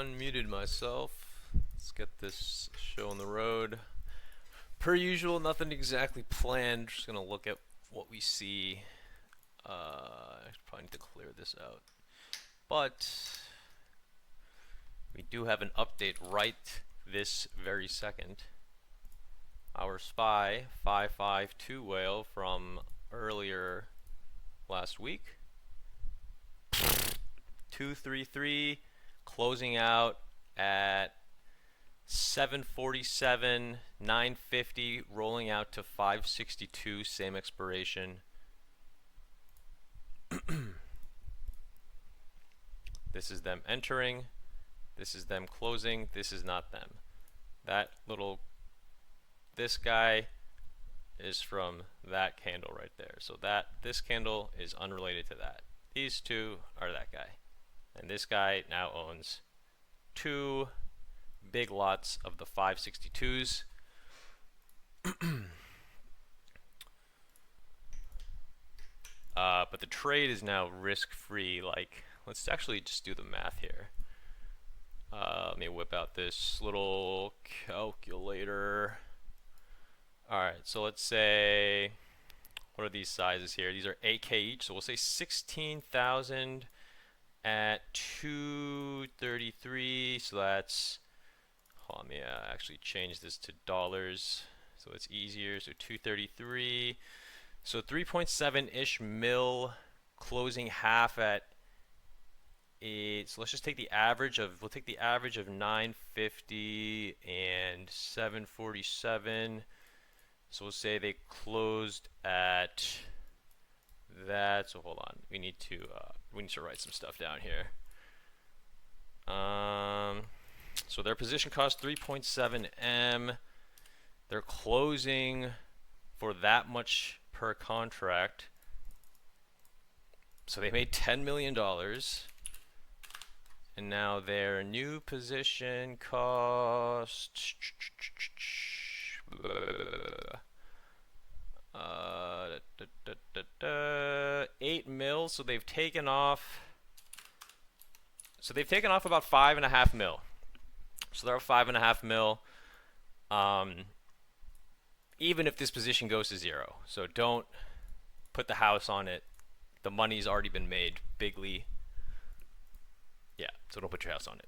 unmuted myself. Let's get this show on the road. Per usual, nothing exactly planned. Just gonna look at what we see. I probably need to clear this out. But we do have an update right this very second. Our SPY 552 whale from earlier last week. 233 closing out at 747, 950, rolling out to 562, same expiration. This is them entering, this is them closing, this is not them. This guy is from that candle right there. So this candle is unrelated to that. These two are that guy. And this guy now owns two big lots of the 562s. But the trade is now risk-free. Like, let's actually just do the math here. Let me whip out this little calculator. Alright, so let's say, what are these sizes here? These are 8K each, so we'll say 16,000 at 233, so that's, hold on, let me actually change this to dollars so it's easier. So 233, so 3.7-ish mil, closing half at 8. So let's just take the average of, we'll take the average of 950 and 747. So we'll say they closed at that. So hold on, we need to write some stuff down here. So their position cost 3.7 M. They're closing for that much per contract. So they made $10 million. And now their new position cost 8 mil. So they've taken off. So they've taken off about 5.5 mil. So they're 5.5 mil. Even if this position goes to zero, so don't put the house on it. The money's already been made bigly. Yeah, so don't put your house on it.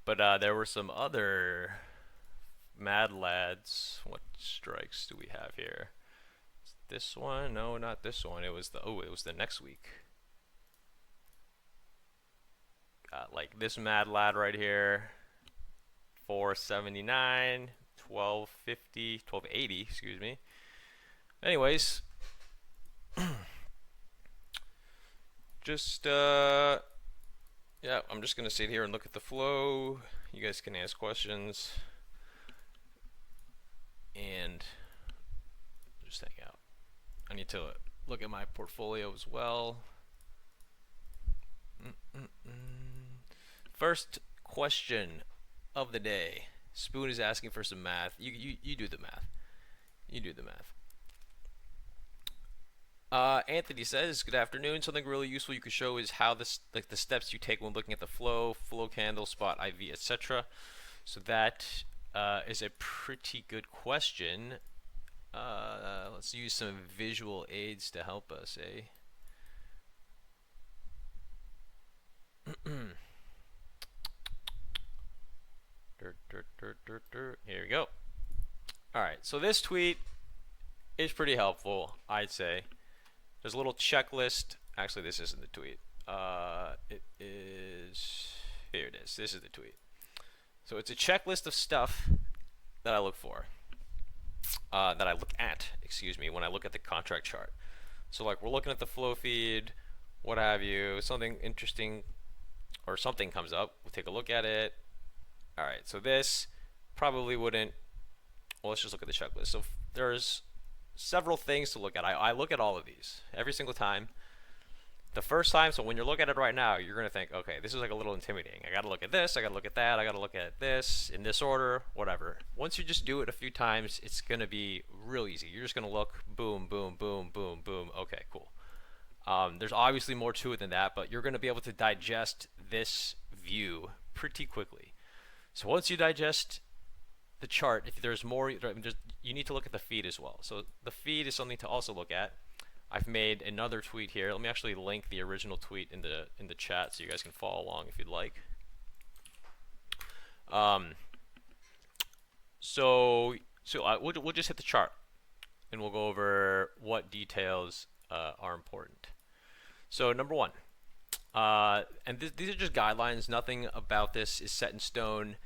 But there were some other Mad Lads. What strikes do we have here? This one? No, not this one. It was the next week. Got like this Mad Lad right here. 479, 1250, 1280, excuse me. Anyways, just yeah, I'm just gonna sit here and look at the flow. You guys can ask questions and just hang out. I need to look at my portfolio as well. First question of the day. Spoon is asking for some math. You do the math. You do the math. Anthony says, good afternoon. Something really useful you could show is how the steps you take when looking at the flow candle, spot, IV, etc. So that is a pretty good question. Let's use some visual aids to help us, eh? Here we go. Alright, so this tweet is pretty helpful, I'd say. There's a little checklist. Actually, this isn't the tweet. It is, here it is. This is the tweet. So it's a checklist of stuff that I look for. That I look at, excuse me, when I look at the contract chart. So like we're looking at the flow feed, what have you, something interesting or something comes up, we'll take a look at it. Alright, so this probably wouldn't, well, let's just look at the checklist. So there's several things to look at. I look at all of these every single time. The first time, so when you're looking at it right now, you're going to think, okay, this is like a little intimidating. I got to look at this, I got to look at that, I got to look at this, in this order, whatever. Once you just do it a few times, it's going to be real easy. You're just going to look, boom, boom, boom, boom, boom. Okay, cool. There's obviously more to it than that, but you're going to be able to digest this view pretty quickly. So once you digest the chart, if there's more, you need to look at the feed as well. So the feed is something to also look at. I've made another tweet here. Let me actually link the original tweet in the chat so you guys can follow along if you'd like. We'll just hit the chart and we'll go over what details are important. So number one, these are just guidelines. Nothing about this is set in stone.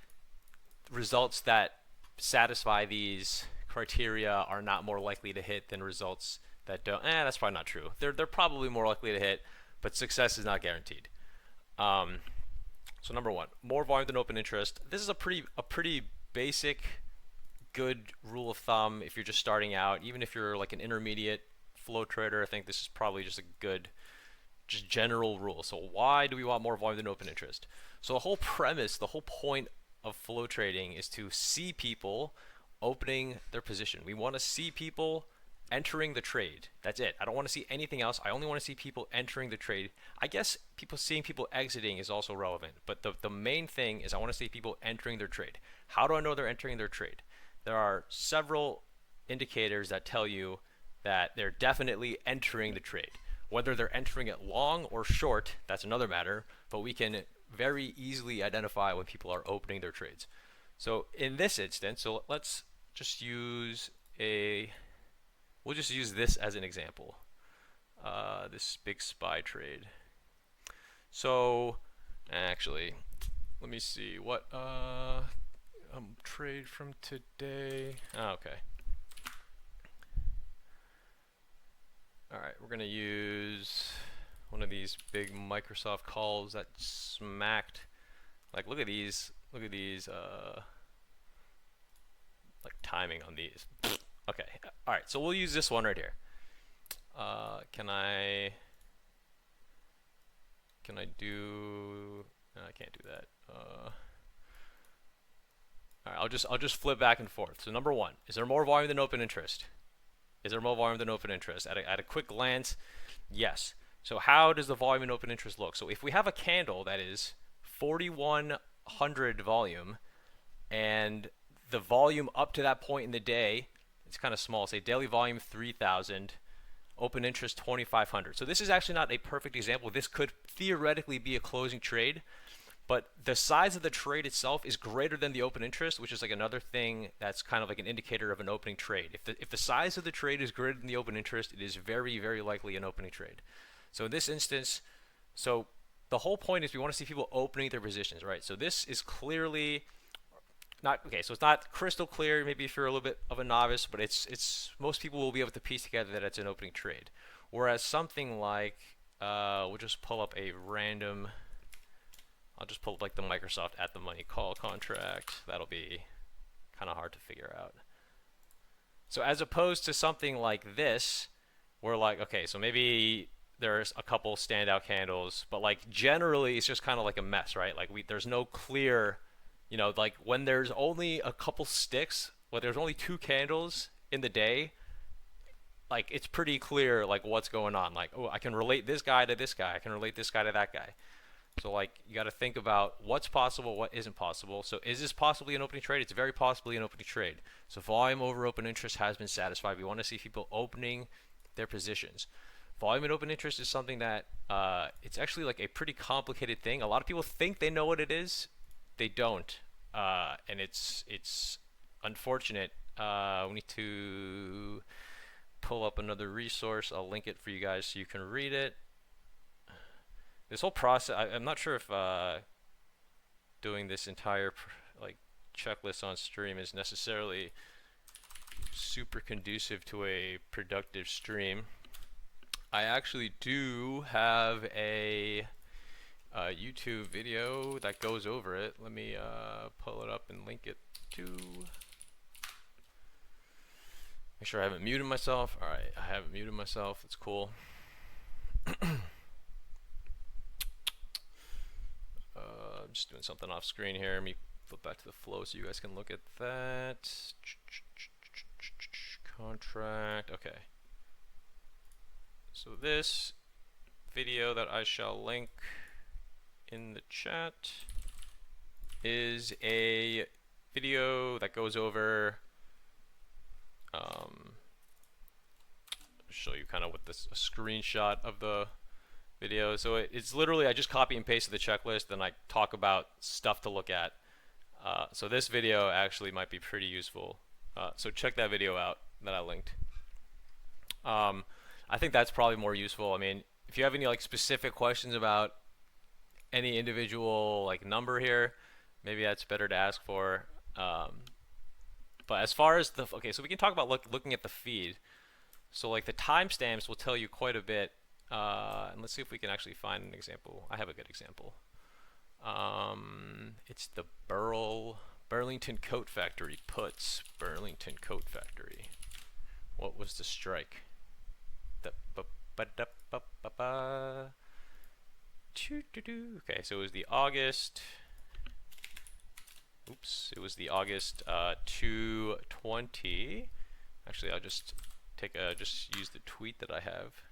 Results that satisfy these criteria are not more likely to hit than results that don't. That's probably not true. They're probably more likely to hit, but success is not guaranteed. So number one, more volume than open interest. This is a pretty basic, good rule of thumb if you're just starting out. Even if you're like an intermediate flow trader, I think this is probably just a good, just general rule. So why do we want more volume than open interest? So the whole premise, the whole point of flow trading is to see people opening their position. We want to see people entering the trade. That's it. I don't want to see anything else. I only want to see people entering the trade. I guess seeing people exiting is also relevant, but the main thing is I want to see people entering their trade. How do I know they're entering their trade? There are several indicators that tell you that they're definitely entering the trade. Whether they're entering it long or short, that's another matter, but we can very easily identify when people are opening their trades. So in this instance, so let's just use we'll just use this as an example, this big SPY trade. So actually, let me see what trade from today. Okay. All right, we're gonna use one of these big Microsoft calls that smacked. Like, look at these like timing on these. Okay, all right, so we'll use this one right here. Can I do? No, I can't do that. All right, I'll just flip back and forth. So number one, is there more volume than open interest? Is there more volume than open interest? At a quick glance, yes. So how does the volume in open interest look? So if we have a candle that is 4,100 volume, and the volume up to that point in the day, it's kind of small. Say daily volume 3,000, open interest 2,500. So this is actually not a perfect example. This could theoretically be a closing trade, but the size of the trade itself is greater than the open interest, which is like another thing that's kind of like an indicator of an opening trade. If the size of the trade is greater than the open interest, it is very, very likely an opening trade. So in this instance, so the whole point is we want to see people opening their positions, right? So this is clearly not, okay, so it's not crystal clear, maybe if you're a little bit of a novice, but it's most people will be able to piece together that it's an opening trade. Whereas something like, we'll just pull up a random, I'll just pull up like the Microsoft at the money call contract. That'll be kind of hard to figure out. So as opposed to something like this, we're like, okay, so maybe there's a couple standout candles, but like generally it's just kind of like a mess, right? Like there's no clear, you know, like when there's only a couple sticks, when there's only 2 candles in the day, like it's pretty clear like what's going on. Like, oh, I can relate this guy to this guy. I can relate this guy to that guy. So like you got to think about what's possible, what isn't possible. So is this possibly an opening trade? It's very possibly an opening trade. So volume over open interest has been satisfied. We want to see people opening their positions. Volume and open interest is something that it's actually like a pretty complicated thing. A lot of people think they know what it is. They don't, and it's unfortunate. We need to pull up another resource. I'll link it for you guys so you can read it. This whole process, I'm not sure if doing this entire like checklist on stream is necessarily super conducive to a productive stream. I actually do have a YouTube video that goes over it. Let me pull it up and link it to. Make sure I haven't muted myself. All right, I haven't muted myself. That's cool. I'm just doing something off screen here. Let me flip back to the flow so you guys can look at that. Contract. Okay. So this video that I shall link in the chat is a video that goes over, show you kind of what this, a screenshot of the video. So it's literally, I just copy and pasted the checklist and I talk about stuff to look at. So this video actually might be pretty useful. So check that video out that I linked. I think that's probably more useful. I mean, if you have any like specific questions about any individual like number here, maybe that's better to ask for. But as far as the, okay, so we can talk about looking at the feed. So like the timestamps will tell you quite a bit. And let's see if we can actually find an example. I have a good example. It's the Burlington Coat Factory puts. Burlington Coat Factory. What was the strike? Okay, so it was the August. Oops, it was the August 220. Actually, I'll just take a just use the tweet that I have.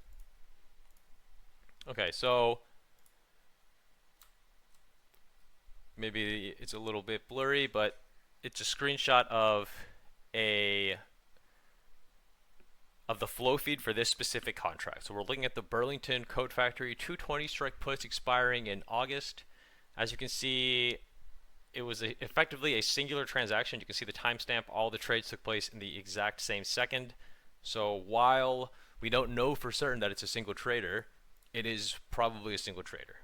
Okay, so maybe it's a little bit blurry, but it's a screenshot of the flow feed for this specific contract. So we're looking at the Burlington Coat Factory 220 strike puts expiring in August. As you can see, it was effectively a singular transaction. You can see the timestamp. All the trades took place in the exact same second. So while we don't know for certain that it's a single trader, it is probably a single trader.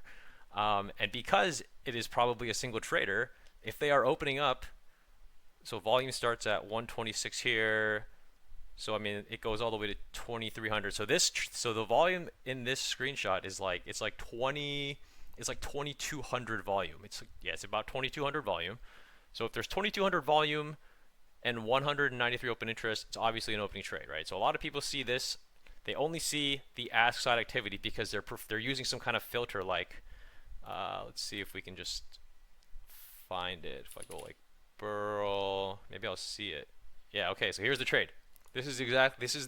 And because it is probably a single trader, if they are opening up, so volume starts at 126 here. So I mean, it goes all the way to 2300. So so the volume in this screenshot is like, it's like 2200 volume. It's yeah, it's about 2200 volume. So if there's 2200 volume and 193 open interest, it's obviously an opening trade, right? So a lot of people see this, they only see the ask side activity because they're using some kind of filter like, let's see if we can just find it. If I go like BURL, maybe I'll see it. Yeah, okay, so here's the trade. This is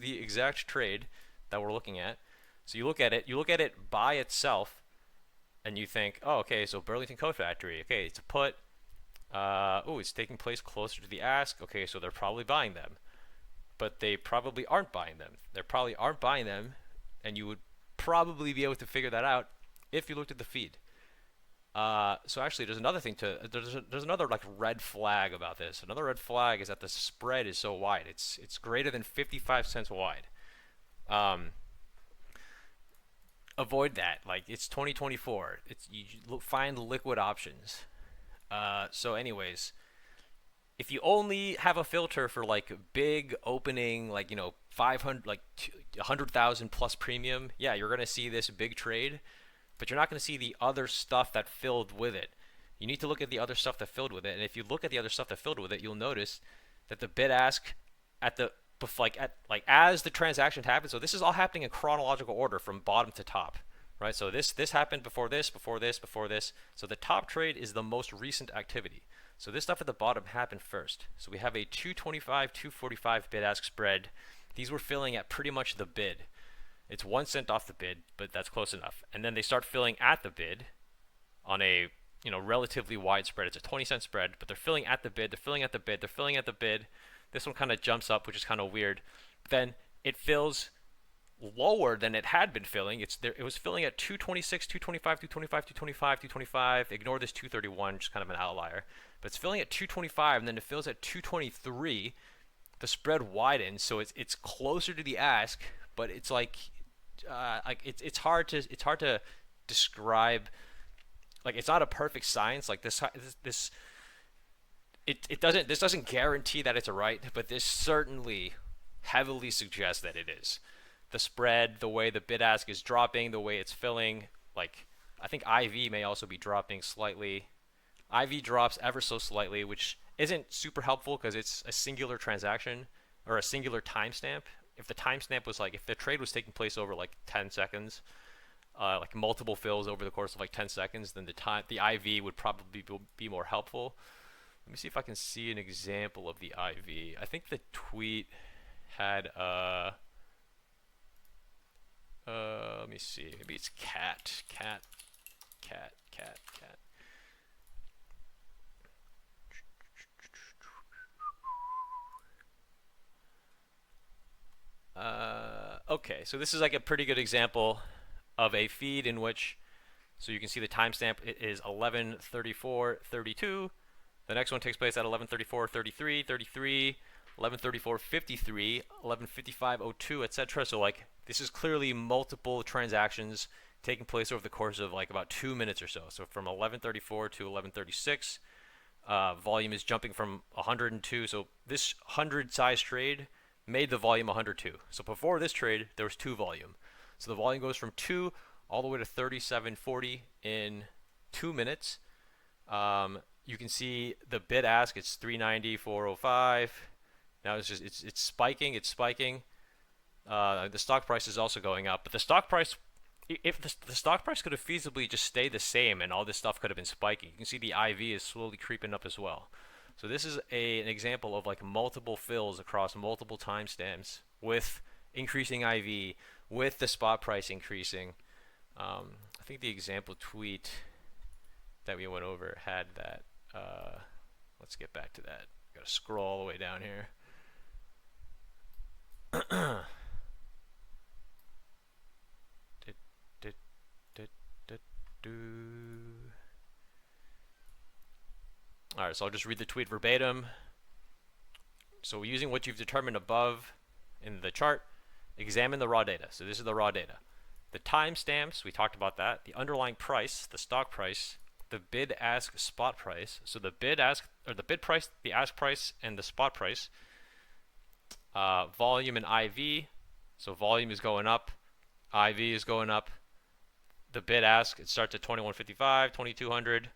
the exact trade that we're looking at. So you look at it by itself, and you think, oh, okay, so Burlington Coat Factory, okay, it's a put. Oh, it's taking place closer to the ask. Okay, so they're probably buying them, but they probably aren't buying them. They probably aren't buying them, and you would probably be able to figure that out if you looked at the feed. So actually, there's another thing there's another like red flag about this. Another red flag is that the spread is so wide. It's greater than 55 cents wide. Avoid that. Like, it's 2024. Find liquid options. So anyways, if you only have a filter for like big opening, like 500, like 100,000 plus premium, yeah, you're gonna see this big trade. But you're not going to see the other stuff that filled with it. You need to look at the other stuff that filled with it. And if you look at the other stuff that filled with it, you'll notice that the bid ask as the transaction happens. So this is all happening in chronological order from bottom to top, right? So this happened before this, before this, before this. So the top trade is the most recent activity. So this stuff at the bottom happened first. So we have a 225, 245 bid ask spread. These were filling at pretty much the bid. It's 1 cent off the bid, but that's close enough. And then they start filling at the bid on a relatively wide spread. It's a 20-cent spread, but they're filling at the bid. They're filling at the bid. They're filling at the bid. This one kind of jumps up, which is kind of weird. Then it fills lower than it had been filling. It was filling at 226, 225, 225, 225, 225. Ignore this 231, just kind of an outlier. But it's filling at 225, and then it fills at 223. The spread widens, so it's closer to the ask, but it's like it's hard to describe. Like, it's not a perfect science. Like this doesn't guarantee that it's right, but this certainly heavily suggests that it is. The spread, the way the bid ask is dropping, the way it's filling, like I think IV may also be dropping slightly. IV drops ever so slightly, which isn't super helpful because it's a singular transaction or a singular timestamp. If the timestamp was like, if the trade was taking place over like 10 seconds, like multiple fills over the course of like 10 seconds, then the IV would probably be more helpful. Let me see if I can see an example of the IV. I think the tweet had let me see, maybe it's CAT cat. Okay, so this is like a pretty good example of a feed in which, so you can see the timestamp is 11:34:32. The next one takes place at 11:34:33, 33, 11:34:53, 11:55:02, etc. So like this is clearly multiple transactions taking place over the course of like about 2 minutes or so. So from 11:34 to 11:36, volume is jumping from 102. So this 100 size trade made the volume 102. So before this trade, there was 2 volume. So the volume goes from 2 all the way to 37.40 in 2 minutes. You can see the bid ask, it's 390, 405. Now it's spiking. The stock price is also going up, but the stock price, if the stock price could have feasibly just stayed the same and all this stuff could have been spiking. You can see the IV is slowly creeping up as well. So this is an example of like multiple fills across multiple timestamps with increasing IV, with the spot price increasing. I think the example tweet that we went over had that. Let's get back to that. Got to scroll all the way down here. All right, so I'll just read the tweet verbatim. So using what you've determined above in the chart, examine the raw data. So this is the raw data. The timestamps, we talked about that. The underlying price, the stock price, the bid ask spot price. So the bid ask, or the bid price, the ask price, and the spot price. Volume and IV. So volume is going up, IV is going up. The bid ask, it starts at 2155, 2200.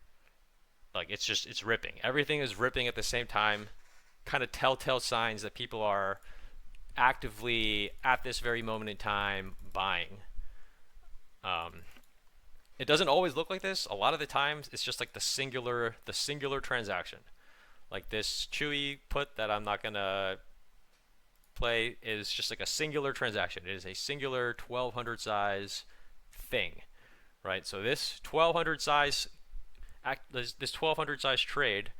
Like it's ripping. Everything is ripping at the same time. Kind of telltale signs that people are actively at this very moment in time buying. It doesn't always look like this. A lot of the times it's just like the singular transaction. Like this Chewy put that I'm not gonna play is just like a singular transaction. It is a singular 1200 size thing, right? So this 1200 size trade,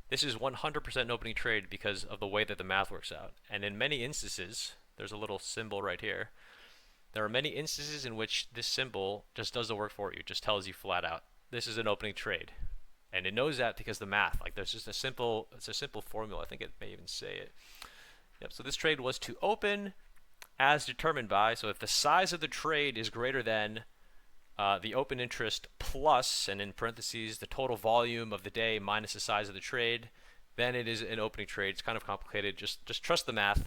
this is 100% an opening trade because of the way that the math works out. And in many instances, there's a little symbol right here. There are many instances in which this symbol just does the work for you. It just tells you flat out, this is an opening trade. And it knows that because the math, like there's just it's a simple formula. I think it may even say it. Yep, so this trade was to open as determined by, so if the size of the trade is greater than the open interest plus, and in parentheses, the total volume of the day minus the size of the trade, then it is an opening trade. It's kind of complicated. Just trust the math,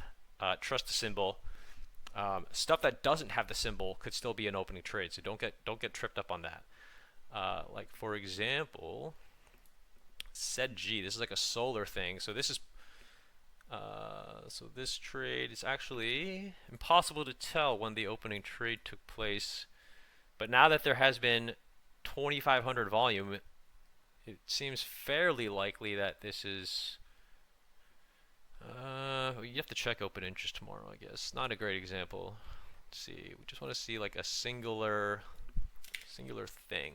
trust the symbol. Stuff that doesn't have the symbol could still be an opening trade, so don't get tripped up on that. Like for example, SEDG. This is like a solar thing. So this is so this trade is actually impossible to tell when the opening trade took place. But now that there has been 2,500 volume, it seems fairly likely that this is. You have to check open interest tomorrow, I guess. Not a great example. Let's see. We just want to see like a singular thing.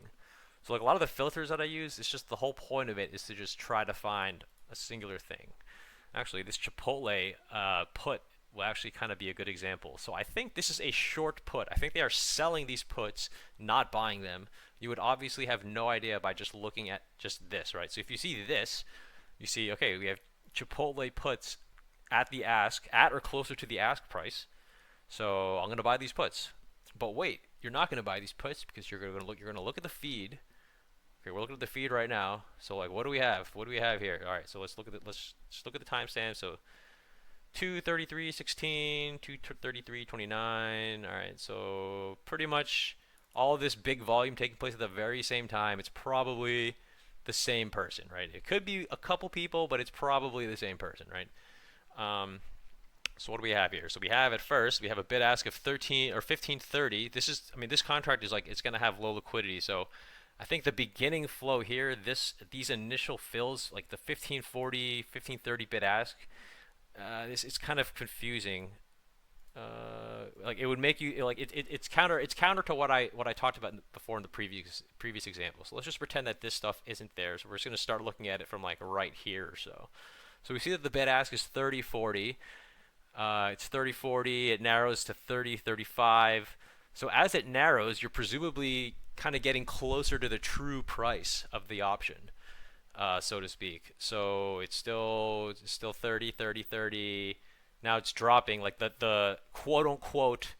So like a lot of the filters that I use, it's just the whole point of it is to just try to find a singular thing. Actually, this Chipotle put will actually kind of be a good example. So I think this is a short put. I think they are selling these puts, not buying them. You would obviously have no idea by just looking at just this, right? So if you see this, you see, okay, we have Chipotle puts at the ask, at or closer to the ask price. So I'm going to buy these puts. But wait, you're not going to buy these puts because you're going to look at the feed. Okay, we're looking at the feed right now. So like, what do we have? What do we have here? All right, so let's look at the timestamp. So 2:33:16, 2:33:29. All right, so pretty much all of this big volume taking place at the very same time. It's probably the same person, right? It could be a couple people, but it's probably the same person, right? So what do we have here? So we have at first we have a bid ask of 13 or 1530. This is, I mean, this contract is like it's going to have low liquidity, so I think the beginning flow here, these initial fills, like the 1540, 1530 bid ask, it's kind of confusing. like it would make you like it's counter to what I talked about before in the previous example. So let's just pretend that this stuff isn't there. So we're just going to start looking at it from like right here or so. So we see that the bid ask is 30.40. It's 30.40. It narrows to 30.35. So as it narrows, you're presumably kind of getting closer to the true price of the option, so to speak. So it's still 30, 30, 30. Now it's dropping, like the quote unquote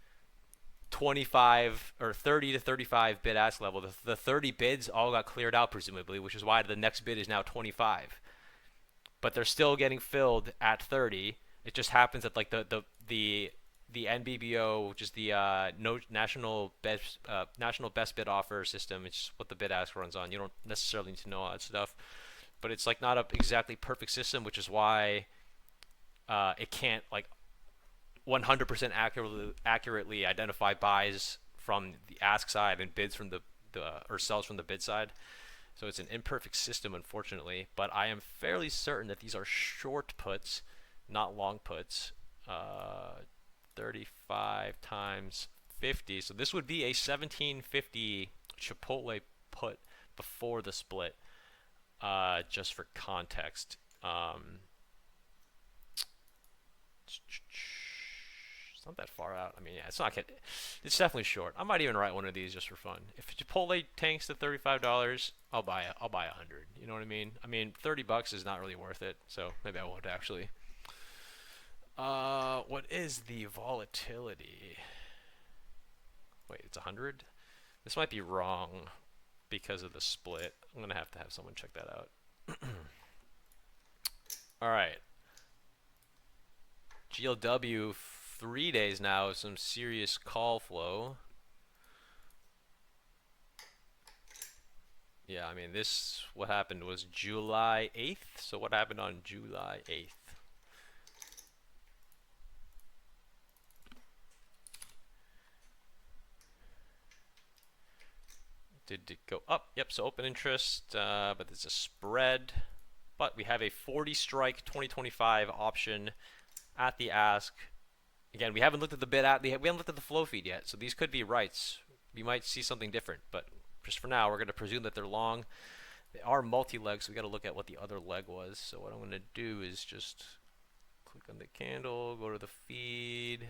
25 or 30 to 35 bid ask level. The 30 bids all got cleared out presumably, which is why the next bid is now 25. But they're still getting filled at 30. It just happens that like the NBBO, which is the no national best bid offer system, it's what the bid ask runs on. You don't necessarily need to know all that stuff, but it's like not a exactly perfect system, which is why it can't like 100% accurately identify buys from the ask side and bids from the or sells from the bid side. So it's an imperfect system, unfortunately. But I am fairly certain that these are short puts, not long puts. 35 times 50. So this would be a 1750 Chipotle put before the split, just for context. It's not that far out. I mean, yeah, it's not. It's definitely short. I might even write one of these just for fun. If Chipotle tanks to $35, I'll buy it. I'll buy 100. You know what I mean? I mean, $30 is not really worth it. So maybe I won't actually. What is the volatility? Wait, it's 100? This might be wrong because of the split. I'm gonna have to have someone check that out. All right. GLW 3 days now of some serious call flow. Yeah, I mean what happened was July 8th. So what happened on July 8th? Did it go up? Yep, so open interest, but it's a spread. But we have a 40 strike 2025 option at the ask. Again, we haven't looked at the bid we haven't looked at the flow feed yet, so these could be rights. We might see something different, but just for now, we're going to presume that they're long. They are multi-leg, so we got to look at what the other leg was. So what I'm going to do is just click on the candle, go to the feed.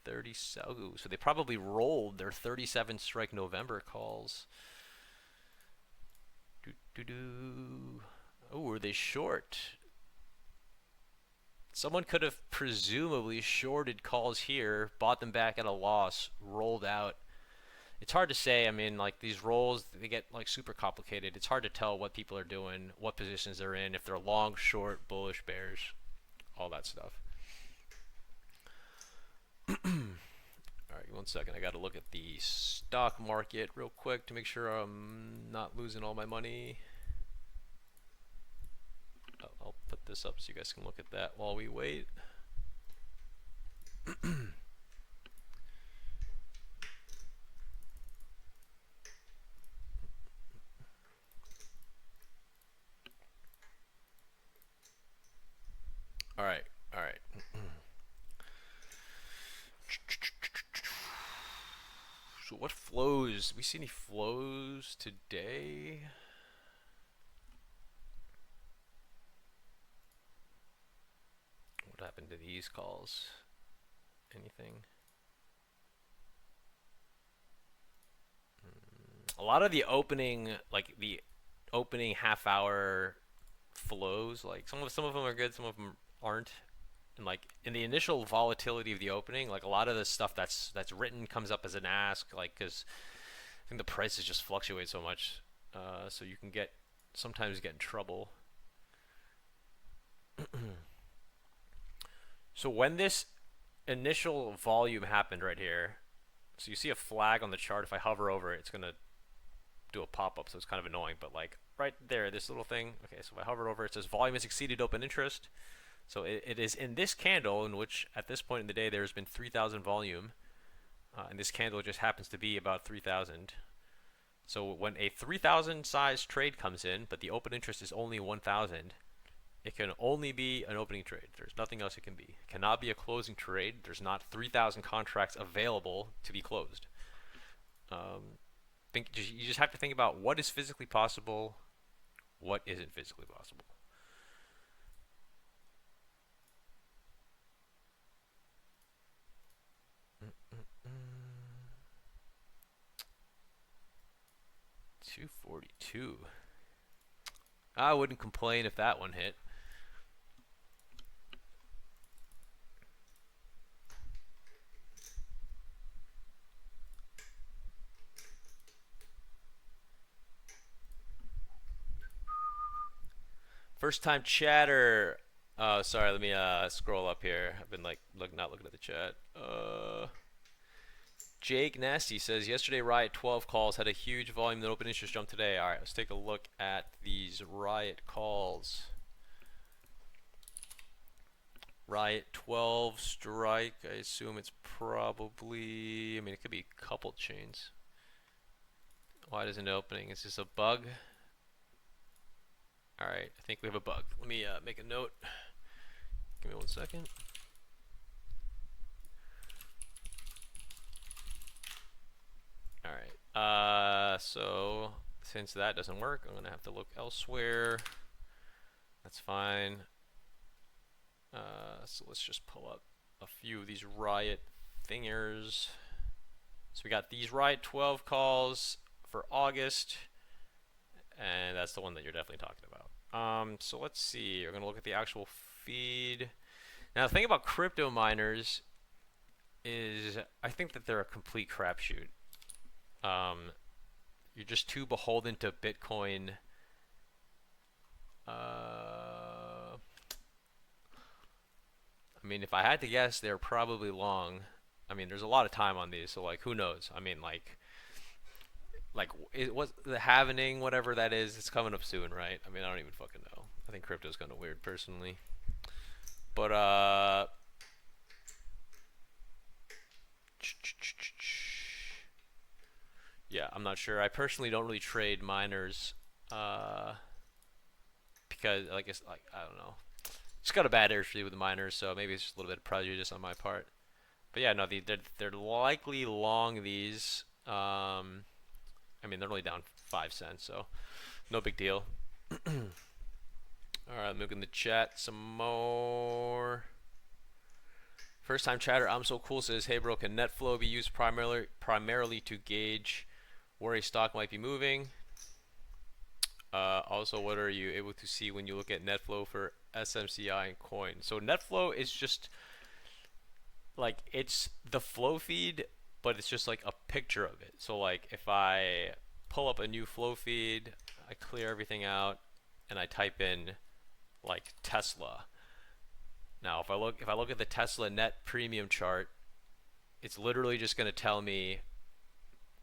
37. Ooh, so they probably rolled their 37 strike November calls. Oh, were they short? Someone could have presumably shorted calls here, bought them back at a loss, rolled out. It's hard to say. I mean, like these rolls, they get like super complicated. It's hard to tell what people are doing, what positions they're in, if they're long, short, bullish, bears, all that stuff. Alright, 1 second. I got to look at the stock market real quick to make sure I'm not losing all my money. I'll put this up so you guys can look at that while we wait. Alright, alright. So what flows? Do we see any flows today? What happened to these calls? Anything? A lot of the opening, like the opening half hour flows, like some of them are good, some of them aren't. And like in the initial volatility of the opening, like a lot of the stuff that's written comes up as an ask, like because I think the prices just fluctuate so much, so you can sometimes get in trouble. So when this initial volume happened right here, so you see a flag on the chart. If I hover over it, it's gonna do a pop-up, so it's kind of annoying. But like right there, this little thing. Okay, so if I hover over it, it says volume has exceeded open interest. So it is in this candle in which at this point in the day there has been 3,000 volume, and this candle just happens to be about 3,000. So when a 3,000 size trade comes in, but the open interest is only 1,000, It can only be an opening trade. There's nothing else it can be. It cannot be a closing trade. There's not 3,000 contracts available to be closed. You just have to think about what is physically possible, what isn't physically possible. $242. I wouldn't complain if that one hit. First time chatter. Sorry, let me scroll up here. I've been like not looking at the chat. Jake Nasty says yesterday Riot 12 calls had a huge volume that open interest jumped today. All right, let's take a look at these Riot calls. Riot 12 strike. I assume it's probably. I mean, it could be a couple chains. Why isn't it opening? Is this a bug? Alright, I think we have a bug. Let me make a note. Give me 1 second. Alright, so since that doesn't work, I'm going to have to look elsewhere. That's fine. So let's just pull up a few of these Riot thingers. So we got these Riot 12 calls for August. And that's the one that you're definitely talking about. So let's see. We're going to look at the actual feed. Now, the thing about crypto miners is I think that they're a complete crapshoot. You're just too beholden to Bitcoin. I mean, if I had to guess, they're probably long. I mean, there's a lot of time on these, so like, who knows? I mean, like what's the halvening, whatever that is, it's coming up soon, right? I mean, I don't even fucking know. I think crypto's kind of weird personally, but yeah, I'm not sure. I personally don't really trade miners because it's like I don't know, just got a bad history with the miners, so maybe it's just a little bit of prejudice on my part. But yeah, no, they're likely long these. I mean, they're only down 5 cents, so no big deal. Alright, moving the chat some more. First time chatter, I'm so cool says, hey bro, can net flow be used primarily to gauge where a stock might be moving? Also, what are you able to see when you look at net flow for SMCI and coin? So net flow is just like, it's the flow feed, but it's just like a picture of it. So like if I pull up a new flow feed, I clear everything out, and I type in like Tesla. Now if I look at the Tesla net premium chart, it's literally just going to tell me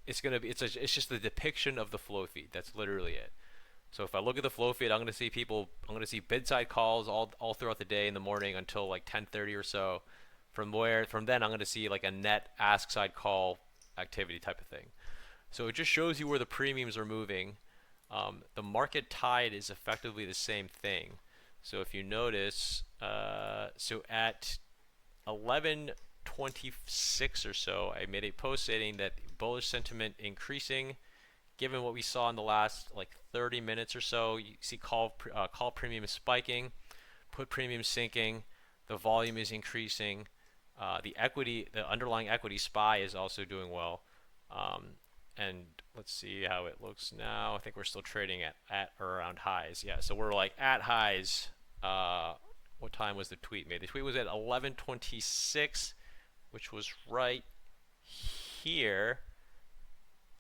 it's just the depiction of the flow feed. That's literally it. So if I look at the flow feed, I'm going to see bid side calls all throughout the day in the morning until like 10:30 or so. From then I'm going to see like a net ask side call activity type of thing. So it just shows you where the premiums are moving. The market tide is effectively the same thing. So if you notice, so at 11:26 or so, I made a post stating that bullish sentiment increasing. Given what we saw in the last like 30 minutes or so, you see call premium is spiking, put premium sinking, the volume is increasing. The underlying equity SPY is also doing well. And let's see how it looks now. I think we're still trading at or around highs. Yeah, so we're like at highs. What time was the tweet made? The tweet was at 11:26, which was right here.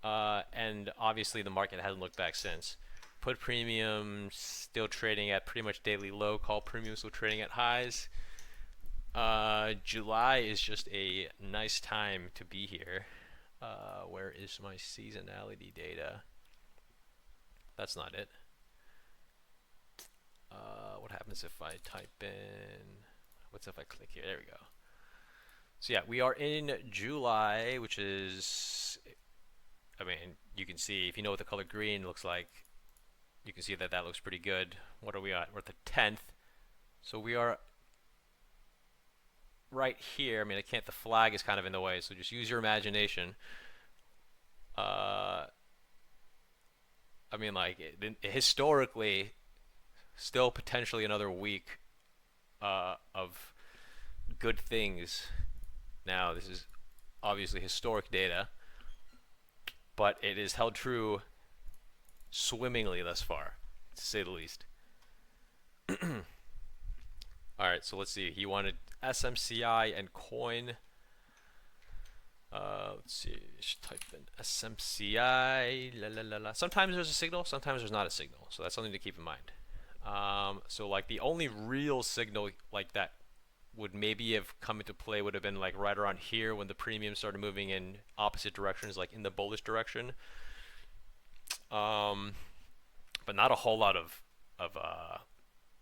And obviously the market hasn't looked back since. Put premium still trading at pretty much daily low. Call premium still trading at highs. July is just a nice time to be here. Where is my seasonality data? That's not it. What happens if I type in, what's if I click here? There we go. So yeah, we are in July, which is, I mean, you can see, if you know what the color green looks like, you can see that that looks pretty good. What are we at? We're at the 10th. So we are right here. I mean, I can't. The flag is kind of in the way, so just use your imagination. I mean, like historically, still potentially another week of good things. Now, this is obviously historic data, but it is held true swimmingly thus far, to say the least. All right, so let's see. He wanted SMCI and coin. Let's see. Just type in SMCI. La, la, la, la. Sometimes there's a signal. Sometimes there's not a signal. So that's something to keep in mind. So like the only real signal like that would maybe have come into play would have been like right around here when the premium started moving in opposite directions, like in the bullish direction. But not a whole lot of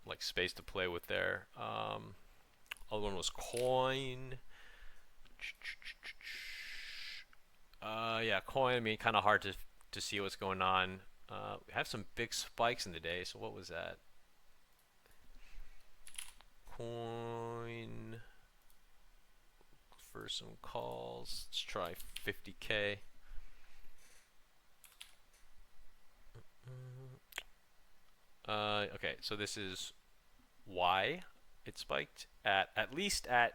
like space to play with there. Other one was coin. Yeah, coin. I mean, kind of hard to see what's going on. We have some big spikes in the day. So what was that? Coin for some calls. Let's try 50K. Okay, so this is why it spiked at least at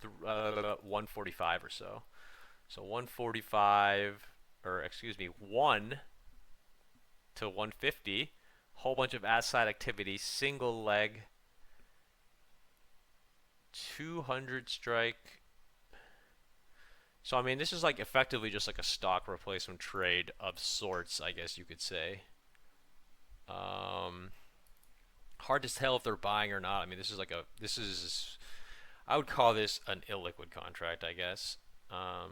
145 or so. So 145, or excuse me, 1 to 150. Whole bunch of outside activity, single leg, 200 strike. So I mean, this is like effectively just like a stock replacement trade of sorts, I guess you could say. Hard to tell if they're buying or not. I mean, I would call this an illiquid contract, I guess. But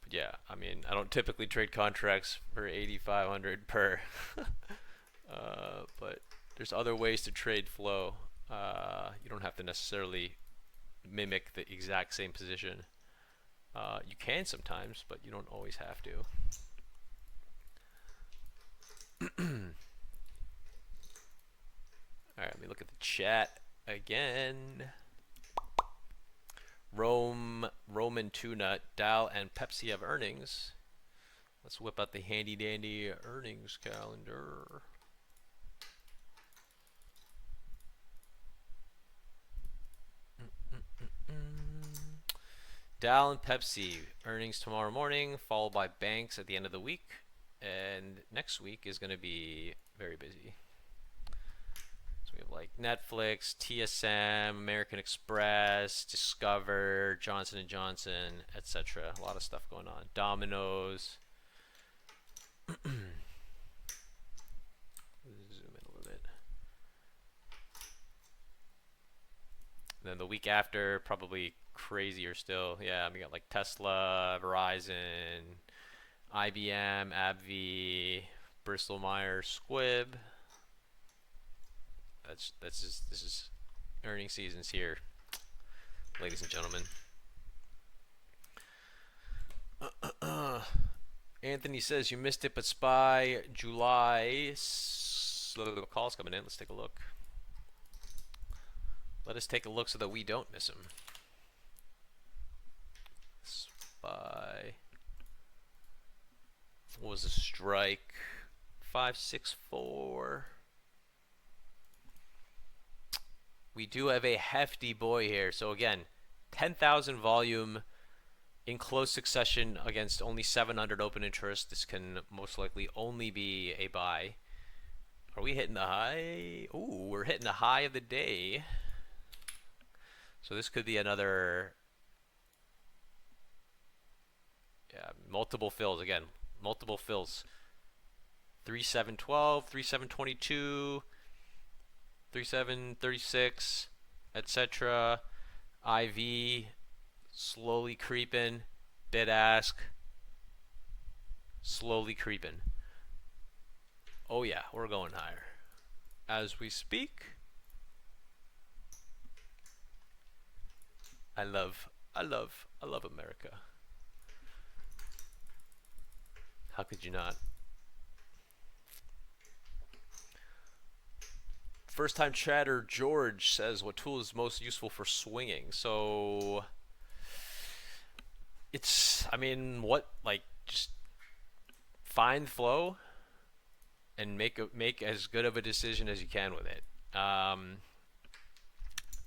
yeah, I mean, I don't typically trade contracts for 8,500 per, but there's other ways to trade flow. You don't have to necessarily mimic the exact same position. You can sometimes, but you don't always have to. Alright, let me look at the chat again. Roman Tuna, Dow, and Pepsi have earnings. Let's whip out the handy dandy earnings calendar. Dow and Pepsi earnings tomorrow morning, followed by banks at the end of the week. And next week is going to be very busy. So we have like Netflix, TSM, American Express, Discover, Johnson & Johnson, etc. A lot of stuff going on. Domino's. Zoom in a little bit. And then the week after, probably crazier still. Yeah, we got like Tesla, Verizon, IBM, AbbVie, Bristol Myers Squibb. This is earnings seasons here, ladies and gentlemen. Anthony says you missed it, but SPY July. Calls coming in. Let's take a look. Let us take a look so that we don't miss them. SPY. What was the strike? 564. We do have a hefty boy here. So again, 10,000 volume in close succession against only 700 open interest. This can most likely only be a buy. Are we hitting the high? Ooh, we're hitting the high of the day. So this could be another, yeah, multiple fills again. Multiple fills. 3712, 3722, 3736, etc. IV slowly creeping. Bid ask slowly creeping. Oh yeah, we're going higher as we speak. I love America. How could you not? first time chatter George says, what tool is most useful for swinging? So it's, I mean, what, like, just find flow and make as good of a decision as you can with it.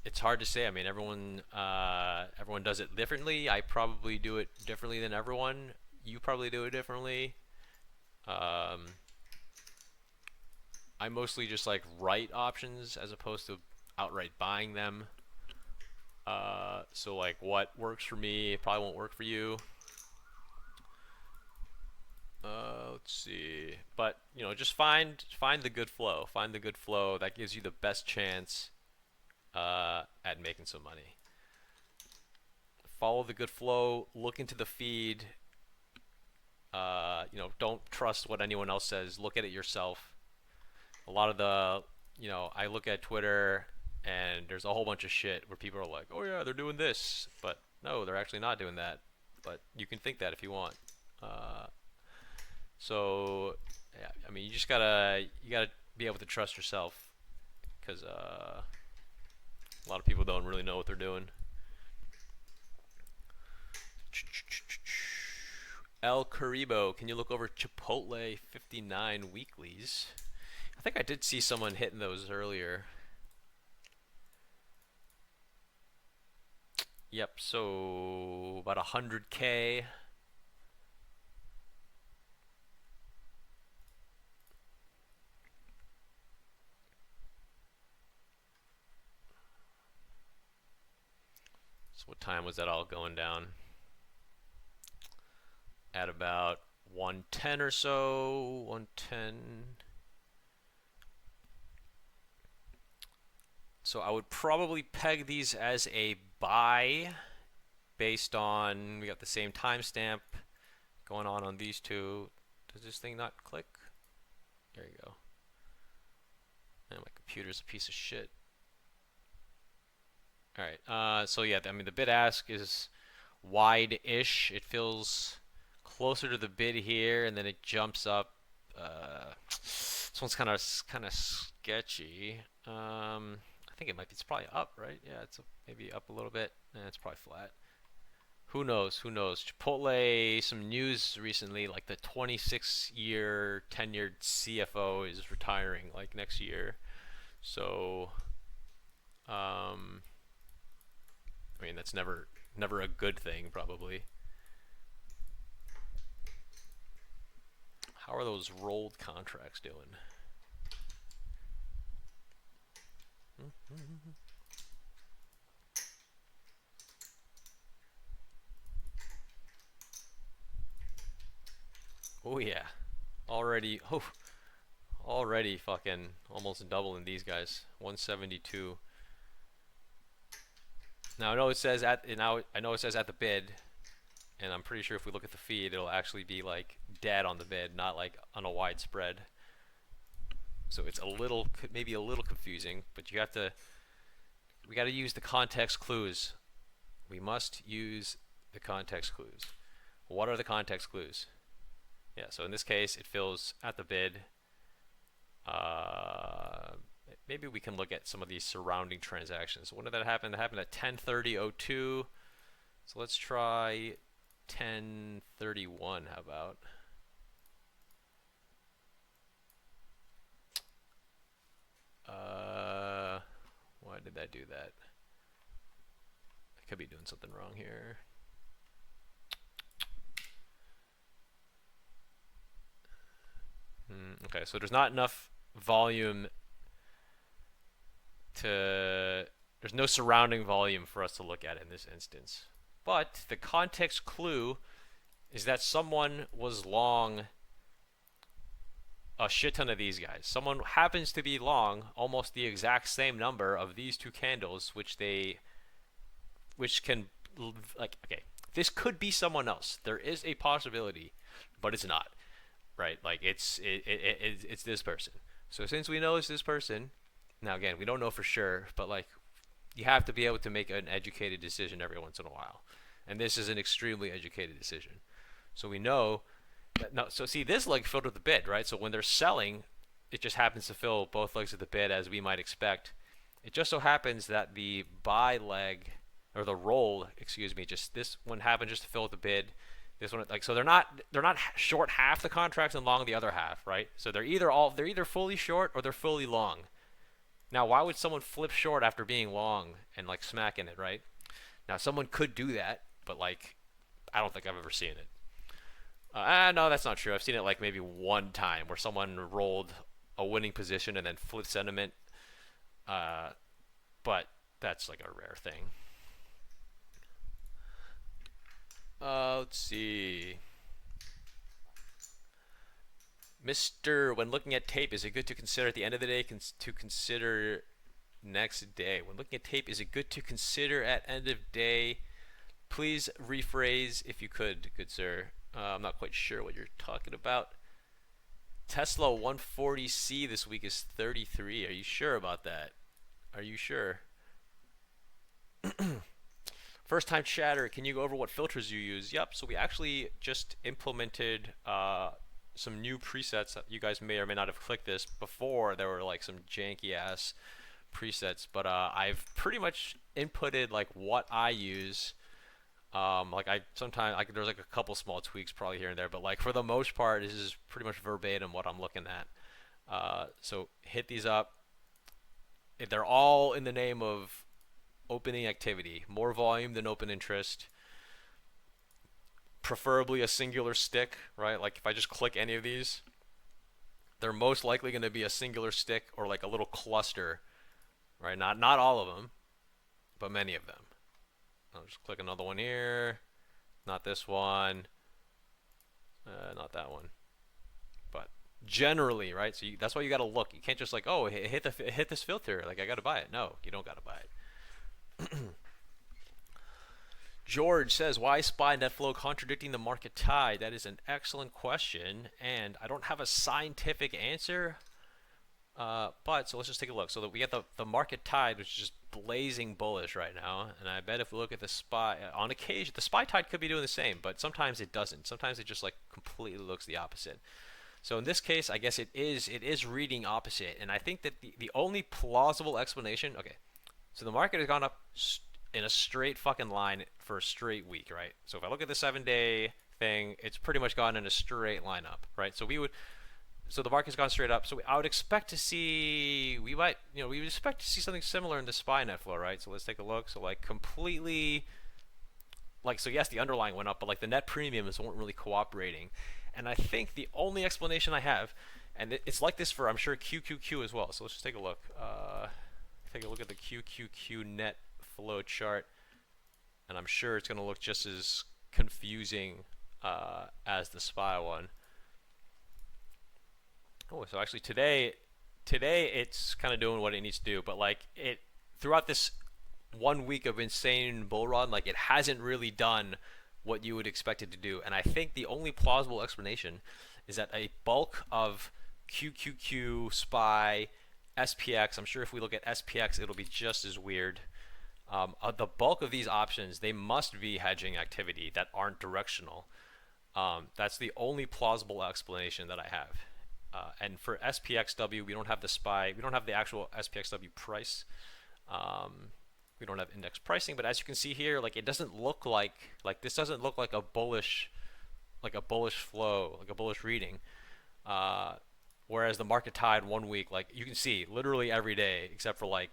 It's hard to say. I mean, everyone does it differently. I probably do it differently than everyone. You probably do it differently. I mostly just like write options as opposed to outright buying them. So like what works for me probably won't work for you. Let's see. But you know, just find the good flow. Find the good flow that gives you the best chance at making some money. Follow the good flow. Look into the feed. You know, don't trust what anyone else says. Look at it yourself. A lot of the, you know, I look at Twitter and there's a whole bunch of shit where people are like, oh yeah, they're doing this, but no, they're actually not doing that. But you can think that if you want. So yeah, I mean, you gotta be able to trust yourself, because a lot of people don't really know what they're doing. El Caribo, can you look over Chipotle 59 weeklies? I think I did see someone hitting those earlier. Yep, so about 100K. So what time was that all going down? At about 110 or so, 110. So I would probably peg these as a buy based on, we got the same timestamp going on these two. Does this thing not click? There you go. And my computer's a piece of shit. All right, so yeah, I mean the bid ask is wide-ish. It feels closer to the bid here, and then it jumps up. This one's kind of sketchy. I think it's probably up, right? Yeah, it's maybe up a little bit. It's probably flat. Who knows? Who knows? Chipotle, some news recently, like the 26-year tenured CFO is retiring like next year. So, I mean, that's never a good thing, probably. How are those rolled contracts doing? Oh yeah, already fucking almost doubling these guys. 172. Now I know it says at the bid, and I'm pretty sure if we look at the feed, it'll actually be like dead on the bid, not like on a wide spread. So it's maybe a little confusing, but we got to use the context clues. We must use the context clues. What are the context clues? Yeah, so in this case, it fills at the bid. Maybe we can look at some of these surrounding transactions. When did that happen? That happened at 10:30:02. So let's try 10:31. How about? Why did that do that? I could be doing something wrong here. Okay, so there's not enough volume there's no surrounding volume for us to look at in this instance. But the context clue is that someone was long a shit ton of these guys. Someone happens to be long almost the exact same number of these two candles, which can, like, okay, this could be someone else. There is a possibility, but it's not, right? Like it's this person. So since we know it's this person, now again, we don't know for sure, but like you have to be able to make an educated decision every once in a while. And this is an extremely educated decision. So we know that, no, so see this like filtered the bid, right? So when they're selling, it just happens to fill both legs of the bid as we might expect. It just so happens that the buy leg, or the roll, excuse me, just this one happened just to fill the bid. This one, like, so they're not short half the contracts and long the other half, right? So they're either fully short or they're fully long. Now, why would someone flip short after being long and like smacking it, right? Now, someone could do that, but like, I don't think I've ever seen it. No, that's not true. I've seen it like maybe one time where someone rolled a winning position and then flipped sentiment. But that's like a rare thing. Let's see. Mr. When looking at tape, is it good to consider at the end of the day to consider next day? When looking at tape, is it good to consider at end of day? Please rephrase if you could, good sir. I'm not quite sure what you're talking about. Tesla 140C this week is 33. Are you sure about that? Are you sure? First time chatter, can you go over what filters you use? Yep, so we actually just implemented some new presets that you guys may or may not have clicked this. Before there were like some janky ass presets, but I've pretty much inputted like what I use. Like there's like a couple small tweaks probably here and there, but like for the most part this is pretty much verbatim what I'm looking at. So hit these up. They're all in the name of opening activity, more volume than open interest, preferably a singular stick, right? Like if I just click any of these, they're most likely going to be a singular stick or like a little cluster, right? Not all of them, but many of them. I'll just click another one here, not this one, not that one, but generally, right? So that's why you got to look. You can't just like, oh, hit this filter, like I got to buy it. No, you don't got to buy it. George says, why SPY net flow contradicting the market tide? That is an excellent question, and I don't have a scientific answer. But so let's just take a look. So that we get the market tide, which is just blazing bullish right now, and I bet if we look at the SPY, on occasion the SPY tide could be doing the same, but sometimes it doesn't. Sometimes it just like completely looks the opposite. So in this case, I guess it is reading opposite, and I think that the only plausible explanation. Okay, so the market has gone up in a straight fucking line for a straight week, right? So if I look at the 7-day thing, it's pretty much gone in a straight line up, right? So the market's gone straight up. So I would expect to see, we would expect to see something similar in the SPY net flow, right? So let's take a look. So like completely, like, so yes, the underlying went up, but like the net premiums weren't really cooperating. And I think the only explanation I have, and it's like this for, I'm sure, QQQ as well. So let's just take a look. Take a look at the QQQ net flow chart, and I'm sure it's going to look just as confusing as the SPY one. Oh, so actually today it's kind of doing what it needs to do, but like it throughout this 1 week of insane bull run, like it hasn't really done what you would expect it to do. And I think the only plausible explanation is that a bulk of QQQ, SPY, SPX, I'm sure if we look at SPX it'll be just as weird. The bulk of these options, they must be hedging activity that aren't directional. That's the only plausible explanation that I have. And for SPXW, we don't have the SPY, we don't have the actual SPXW price. We don't have index pricing, but as you can see here, like it doesn't look like this doesn't look like a bullish flow, like a bullish reading. Whereas the market tide 1 week, like you can see literally every day except for like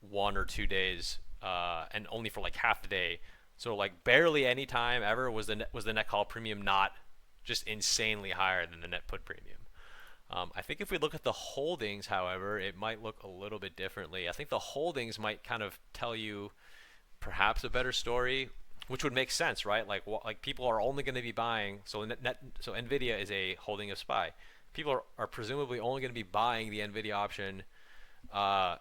1 or 2 days, and only for like half the day. So like barely any time ever was the net call premium not just insanely higher than the net put premium. I think if we look at the holdings, however, it might look a little bit differently. I think the holdings might kind of tell you perhaps a better story, which would make sense, right? Like people are only going to be buying. So so Nvidia is a holding of SPY. People are presumably only going to be buying the Nvidia option. Now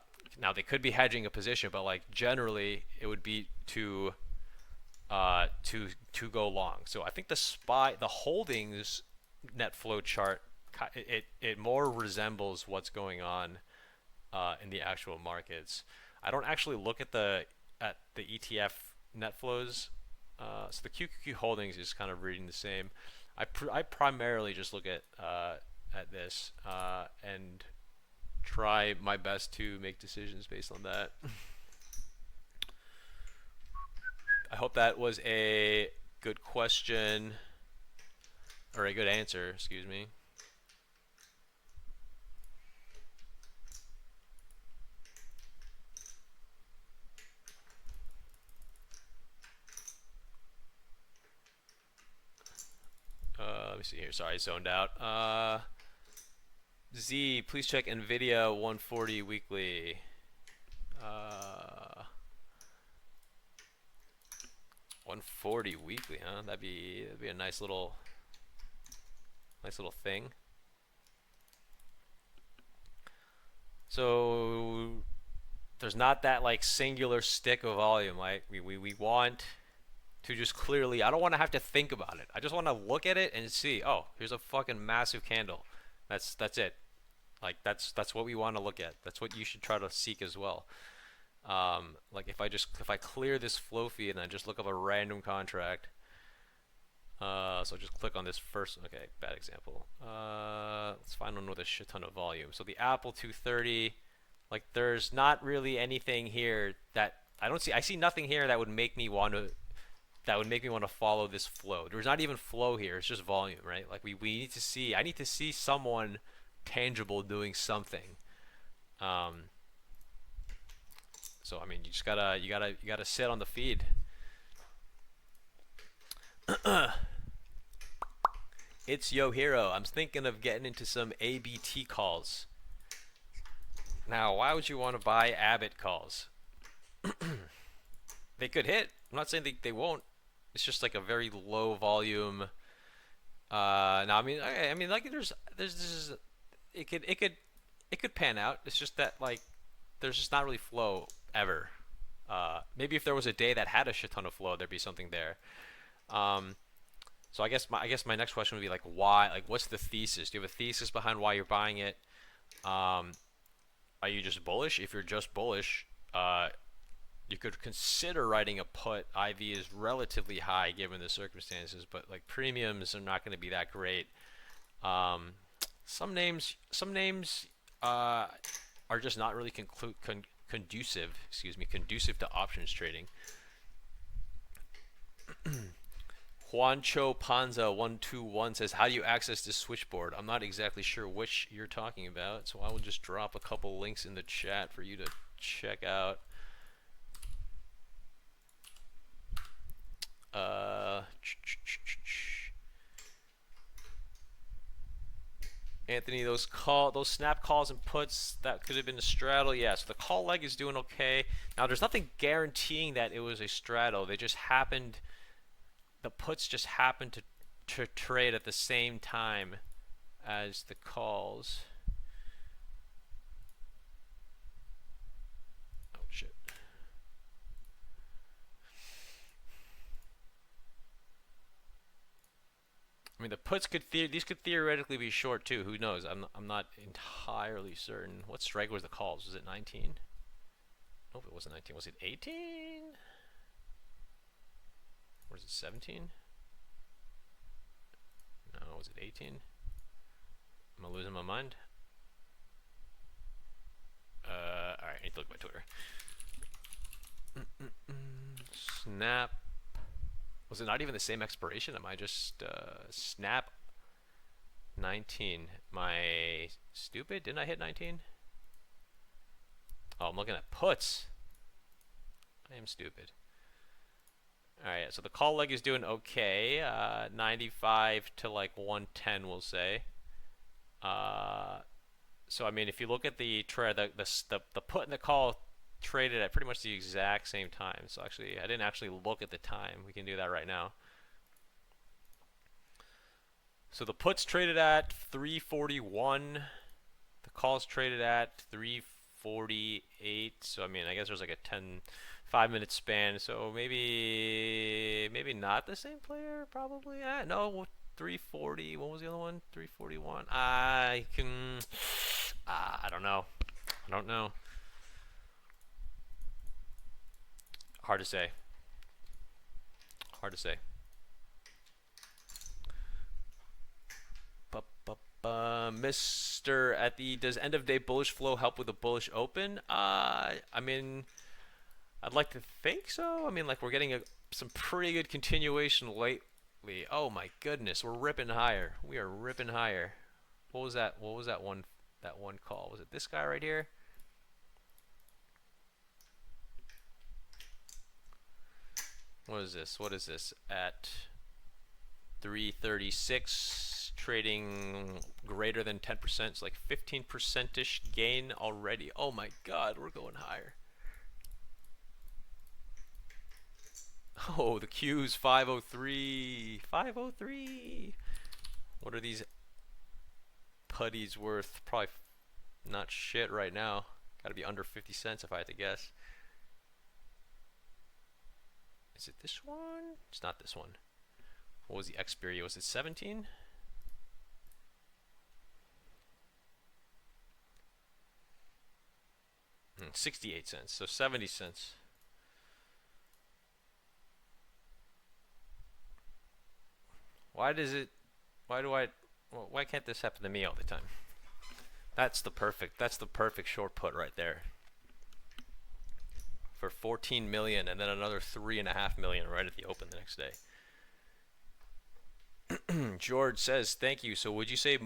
they could be hedging a position, but like generally it would be to go long. So I think the holdings net flow chart, it more resembles what's going on in the actual markets. I don't actually look at the ETF net flows. So the QQQ holdings is kind of reading the same. I primarily just look at this, and try my best to make decisions based on that. I hope that was a good question, or a good answer, excuse me. Let me see here. Sorry, I zoned out. Z, please check NVIDIA 140 weekly. 140 weekly, huh? That'd be a nice little thing. So there's not that like singular stick of volume. Like we want to just clearly, I don't want to have to think about it. I just want to look at it and see, oh, here's a fucking massive candle. That's it. Like that's what we want to look at. That's what you should try to seek as well. Like if I clear this flow feed and I just look up a random contract, so just click on this first. Okay, bad example. Let's find one with a shit ton of volume. So the Apple 230, like there's not really anything here that I see nothing here that would make me want to follow this flow. There's not even flow here. It's just volume, right? Like we need to see. I need to see someone tangible doing something. So I mean, you gotta sit on the feed. It's Yo Hero. I'm thinking of getting into some ABT calls. Now, why would you want to buy Abbott calls? They could hit. I'm not saying they won't. It's just like a very low volume. Now, I mean, like it could pan out. It's just that like there's just not really flow ever. Maybe if there was a day that had a shit ton of flow, there'd be something there. So I guess my next question would be like, why? Like, what's the thesis? Do you have a thesis behind why you're buying it? Are you just bullish? If you're just bullish, you could consider writing a put. IV is relatively high given the circumstances, but like premiums are not going to be that great. Some names are just not really conducive to options trading. Juancho Panza 121 says, how do you access this switchboard? I'm not exactly sure which you're talking about, so I will just drop a couple links in the chat for you to check out. Anthony, those snap calls and puts, that could have been a straddle. Yeah, so the call leg is doing okay. Now, there's nothing guaranteeing that it was a straddle. They just happened, the puts just happened to trade at the same time as the calls. Oh, shit. I mean, the puts these could theoretically be short too. Who knows? I'm not entirely certain. What strike was the calls? Was it 19? Nope, it wasn't 19. Was it 18? Or is it 17? No, was it 18? Am I losing my mind? Alright, I need to look at my Twitter. Snap. Was it not even the same expiration? Am I just snap 19? Am I stupid? Didn't I hit 19? Oh, I'm looking at puts. I am stupid. Alright, so the call leg is doing okay. 95 to like 110, we'll say. So I mean, if you look at the put and the call traded at pretty much the exact same time. So actually, I didn't actually look at the time. We can do that right now. So the puts traded at 341. The calls traded at 348. So I mean, I guess there's like a 5-minute span. So maybe not the same player. Probably. No, 340. What was the other one? 341. I don't know. I don't know. Hard to say. Hard to say. Mr. at the does end of day bullish flow help with a bullish open? I mean, I'd like to think so. I mean, like we're getting some pretty good continuation lately. Oh my goodness, we're ripping higher. We are ripping higher. What was that? What was that one call? Was it this guy right here? What is this? What is this? At 336, trading greater than 10%. It's like 15%-ish gain already. Oh my god, we're going higher. Oh, the Q's 503. 503. What are these putties worth? Probably not shit right now. Gotta be under 50 cents if I had to guess. Is it this one? It's not this one. What was the expiry? Was it 17? Hmm, 68 cents. So 70 cents. Why can't this happen to me all the time? That's the perfect short put right there. For 14 million and then another 3.5 million right at the open the next day. George says, thank you. So would you say you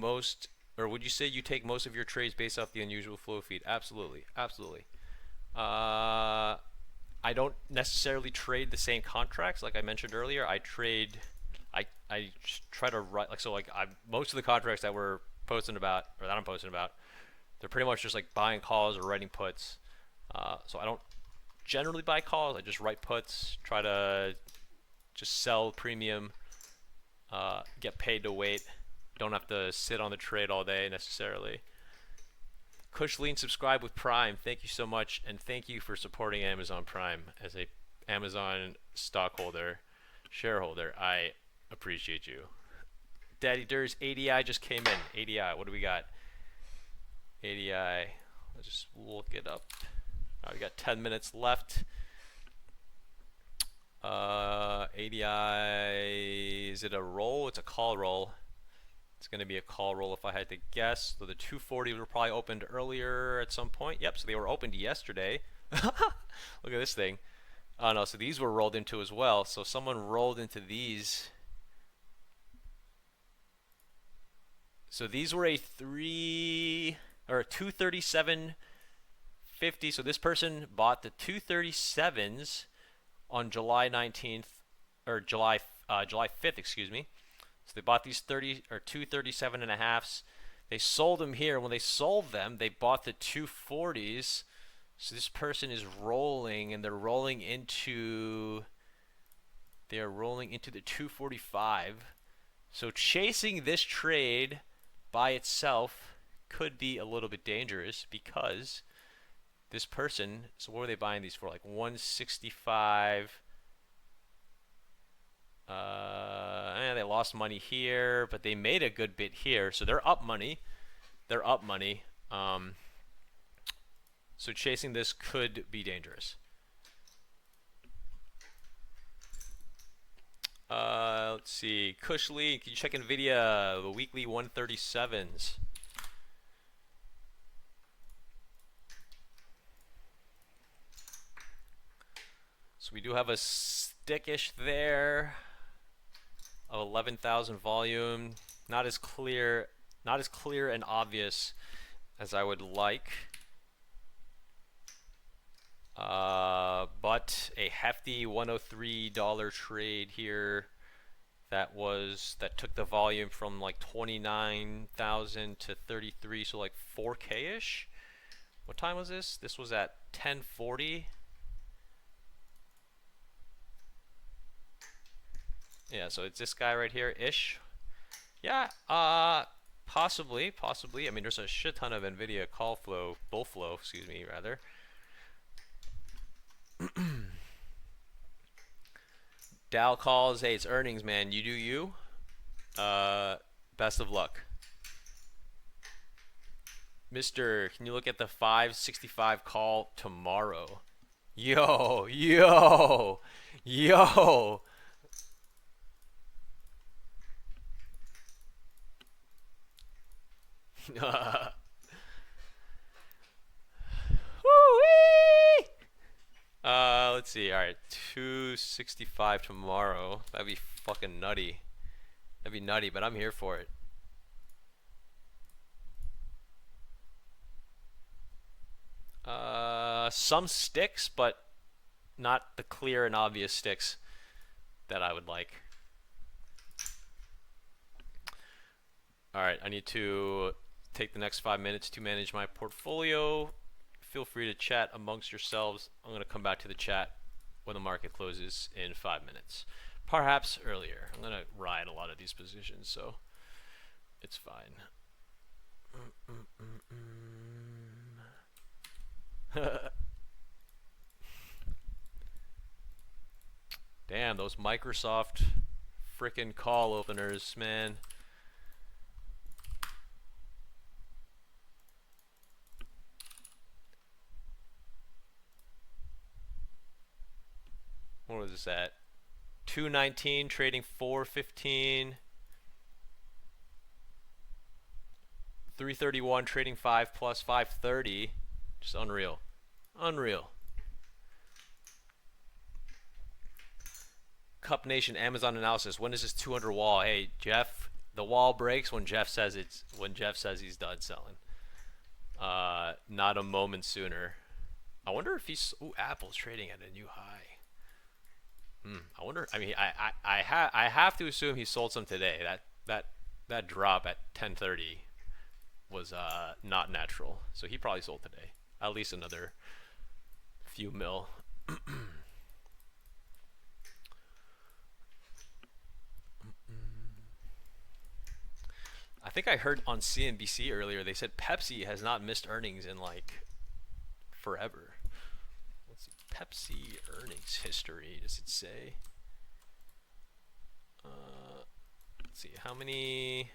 take most of your trades based off the unusual flow feed? Absolutely. Absolutely. I don't necessarily trade the same contracts like I mentioned earlier. I try to write most of the contracts that we're posting about, or that I'm posting about, they're pretty much just like buying calls or writing puts. So I don't generally buy calls. I just write puts, try to just sell premium, get paid to wait, don't have to sit on the trade all day necessarily. Cushleen, subscribe with Prime. Thank you so much, and thank you for supporting Amazon Prime as a Amazon stockholder, shareholder. I appreciate you. Daddy Durs, ADI just came in. ADI, what do we got? ADI, let's just look it up. We got 10 minutes left. ADI, is it a roll? It's a call roll. It's going to be a call roll if I had to guess. So the 240 were probably opened earlier at some point. Yep, so they were opened yesterday. Look at this thing. Oh no, so these were rolled into as well. So someone rolled into these. So these were a 237.50. So this person bought the 237s on July 19th, or July 5th, excuse me. So they bought these 237.5s. They sold them here. When they sold them, they bought the 240s. So this person is rolling, and they're rolling into the 245. So chasing this trade by itself could be a little bit dangerous because this person, so what were they buying these for? Like 165. They lost money here, but they made a good bit here, so they're up money. They're up money. So chasing this could be dangerous. Let's see. Cushley, can you check NVIDIA, the weekly 137s? So we do have a stickish there of 11,000 volume. Not as clear and obvious as I would like. But a hefty $103 trade here that took the volume from like 29,000 to 33, so like 4K-ish. What time was this? This was at 10:40. Yeah, so it's this guy right here ish. Yeah, possibly. I mean, there's a shit ton of NVIDIA bull flow, excuse me, rather. Dow calls, hey, it's earnings, man. You do you. Best of luck. Mister, can you look at the 565 call tomorrow? Yo. Woo-wee! Let's see. All right, 265 tomorrow. That'd be fucking nutty. That'd be nutty, but I'm here for it. Some sticks, but not the clear and obvious sticks that I would like. All right, I need to take the next 5 minutes to manage my portfolio. Feel free to chat amongst yourselves. I'm going to come back to the chat when the market closes in 5 minutes. Perhaps earlier. I'm going to ride a lot of these positions, so it's fine. Damn, those Microsoft frickin' call openers, man. What was this at? 219 trading 415. 331 trading 5 plus 530. Just unreal. Unreal. Cup Nation Amazon analysis. When is this 200 wall? Hey Jeff, the wall breaks when Jeff says he's done selling. Not a moment sooner. I wonder if he's Apple's trading at a new high. I wonder. I mean, I have to assume he sold some today. That drop at 10:30 was not natural. So he probably sold today. At least another few mil. I think I heard on CNBC earlier they said Pepsi has not missed earnings in like forever. Let's see, Pepsi earnings history. Does it say? Let's see, how many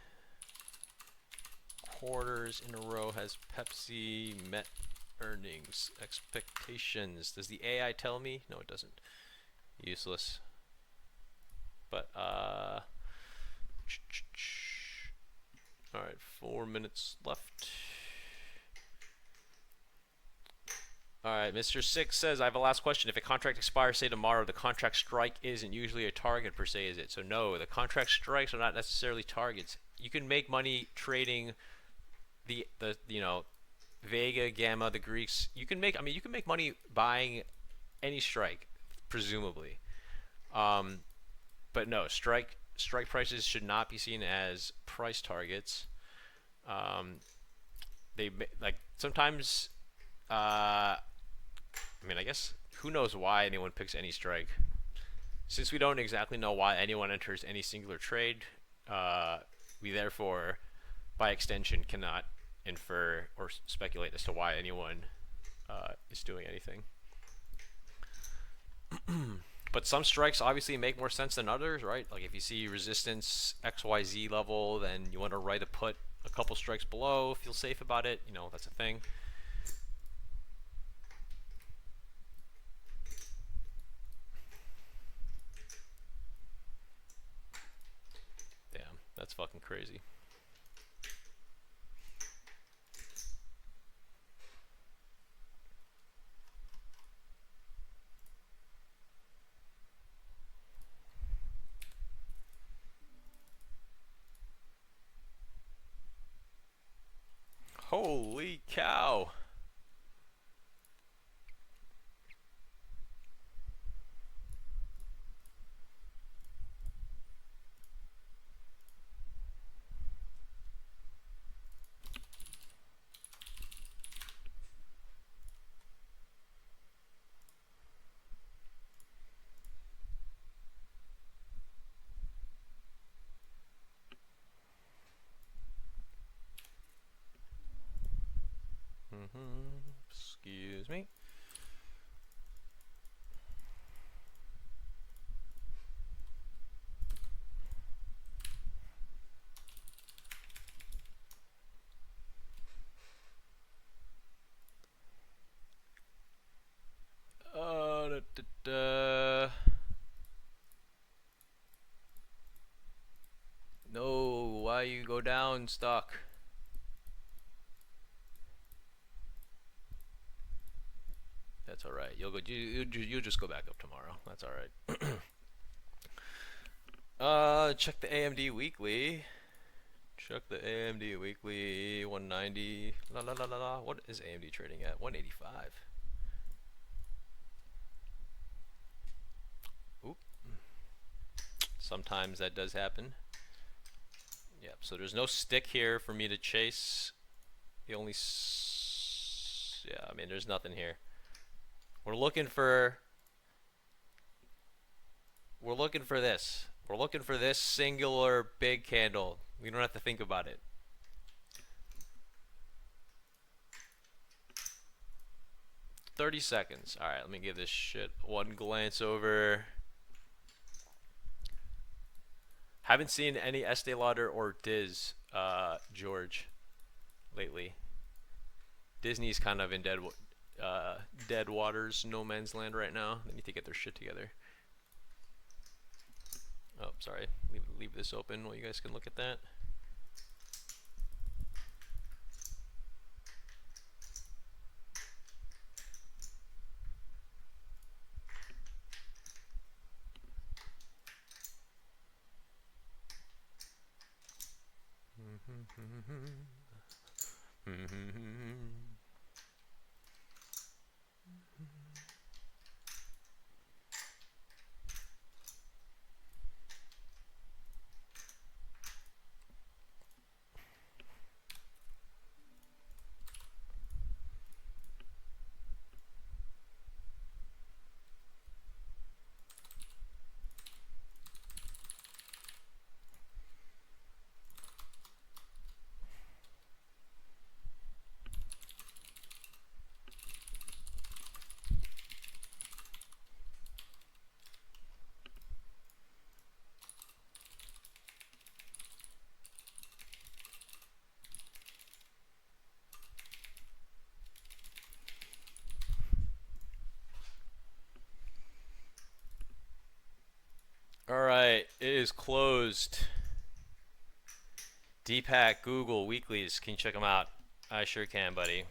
quarters in a row has Pepsi met earnings expectations? Does the AI tell me? No, it doesn't. Useless. But all right, 4 minutes left. All right, Mr. Six says, I have a last question. If a contract expires, say tomorrow, the contract strike isn't usually a target per se, is it? So no, the contract strikes are not necessarily targets. You can make money trading the you know, Vega, Gamma, the Greeks. You can make money buying any strike, presumably. But no, strike prices should not be seen as price targets. They like sometimes. I mean, I guess who knows why anyone picks any strike. Since we don't exactly know why anyone enters any singular trade, we therefore, by extension, cannot infer or speculate as to why anyone is doing anything. But some strikes obviously make more sense than others, right? Like if you see resistance XYZ level, then you want to write a put a couple strikes below, feel safe about it, you know, that's a thing. Damn, that's fucking crazy. Holy cow. Excuse me. No, why you go down, stock? That's all right. You'll go. You'll just go back up tomorrow. That's all right. Check the AMD weekly. Check the AMD weekly. 190. La la la la la. What is AMD trading at? 185. Oop. Sometimes that does happen. Yep. So there's no stick here for me to chase. The only. Yeah. I mean, there's nothing here. We're looking for this. We're looking for this singular big candle. We don't have to think about it. $30 seconds. All right, let me give this shit one glance over. Haven't seen any Estee Lauder or Diz, George, lately. Disney's kind of in dead waters, no man's land right now. They need to get their shit together. Oh, sorry. Leave this open while you guys can look at that. Alright, it is closed. Deepak, Google, weeklies. Can you check them out? I sure can, buddy.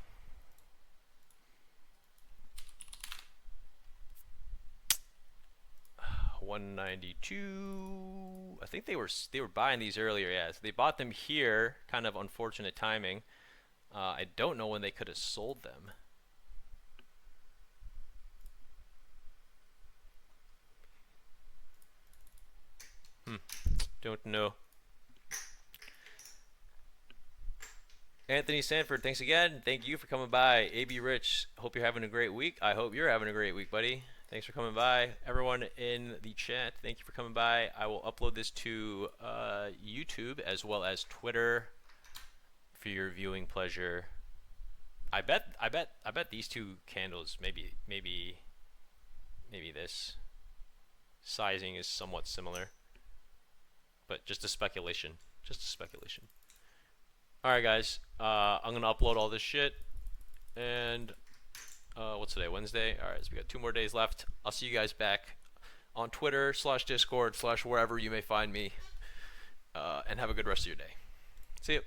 $192. I think they were buying these earlier. Yeah, so they bought them here. Kind of unfortunate timing. I don't know when they could have sold them. Don't know. Anthony Sanford, thanks again. Thank you for coming by. AB Rich, hope you're having a great week. I hope you're having a great week, buddy. Thanks for coming by. Everyone in the chat, thank you for coming by. I will upload this to YouTube as well as Twitter for your viewing pleasure. I bet these two candles, maybe this sizing is somewhat similar. But just a speculation. Alright guys, I'm going to upload all this shit. And what's today? Wednesday? Alright, so we got 2 more days left. I'll see you guys back on Twitter /Discord /wherever you may find me. And have a good rest of your day. See you.